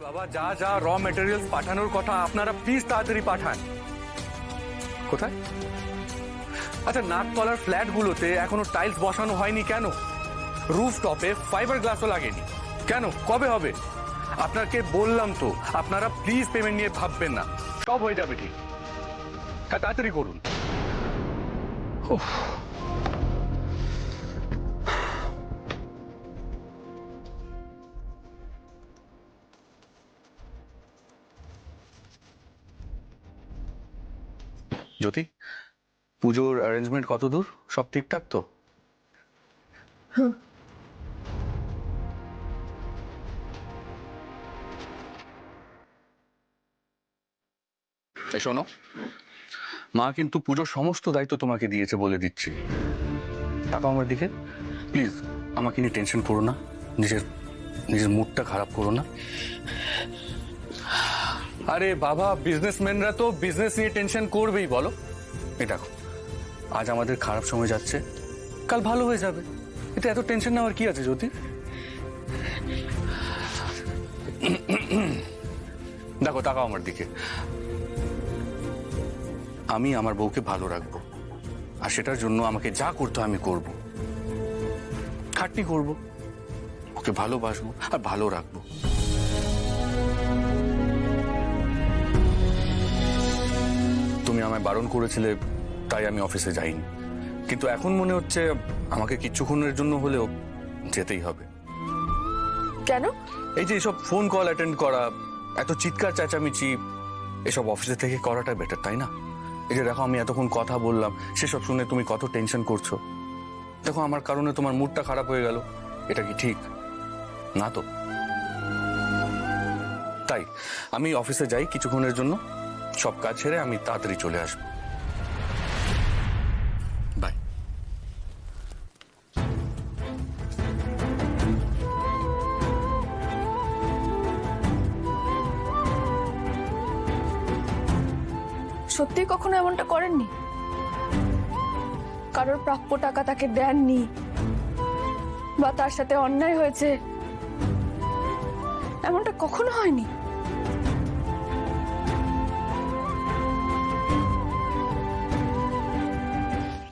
বাবা, যা যা র মেটেরিয়ালস পাঠানোর কথা আপনারা প্লিজ তাড়াতাড়ি পাঠান। কোথায়? আচ্ছা, নাকতলার ফ্ল্যাটগুলোতে এখনো টাইলস বসানো হয়নি কেন? রুফটপে ফাইবার গ্লাসও লাগেনি কেন? কবে হবে? আপনাকে বললাম তো, আপনারা প্লিজ পেমেন্ট নিয়ে ভাববেন না, সব হয়ে যাবে ঠিক। হ্যাঁ, তাড়াতাড়ি করুন। উফ। জ্যোতি, পুজোর অ্যারেঞ্জমেন্ট কত দূর? সব ঠিকঠাক তো? শোনো, মা কিন্তু পুজোর সমস্ত দায়িত্ব তোমাকে দিয়েছে বলে দিচ্ছি। টাকা আমার দিকে, প্লিজ আমাকে নিয়ে টেনশন করো না, নিজের নিজের মুডটা খারাপ করো না। আরে বাবা, বিজনেসম্যানরা তো বিজনেস নিয়ে টেনশন করবেই, বলো। এই দেখো, আজ আমাদের খারাপ সময় যাচ্ছে, কাল ভালো হয়ে যাবে। এটা এত টেনশন নেওয়ার কি আছে জ্যোতি? দেখো, তাকাও আমার দিকে। আমি আমার বউকে ভালো রাখবো, আর সেটার জন্য আমাকে যা করতে হয় আমি করব। খাটনি করব, ওকে ভালোবাসবো আর ভালো রাখবো। তুমি আমায় বারণ করেছিলে, তাই আমি অফিসে যাইনি, কিন্তু এখন মনে হচ্ছে আমাকে কিছুক্ষণের জন্য হলেও যেতেই হবে। কেন? এই যে এসব ফোন কল অ্যাটেন্ড করা, এত চিৎকার চেঁচামেচি, এসব অফিসে থেকে করাটা বেটার, তাই না? এই যে দেখো, আমি এতক্ষণ কথা বললাম, সেসব শুনে তুমি কত টেনশন করছো। দেখো, আমার কারণে তোমার মুডটা খারাপ হয়ে গেল, এটা কি ঠিক না? তো তাই আমি অফিসে যাই কিছুক্ষণের জন্য, সব কাজ ছেড়ে আমি তাড়াতাড়ি চলে আসবো। বাই। সত্যি কখনো এমনটা করেননি? কারোর প্রাপ্য টাকা তাকে দেননি, বা তার সাথে অন্যায় হয়েছে, এমনটা কখনো হয়নি?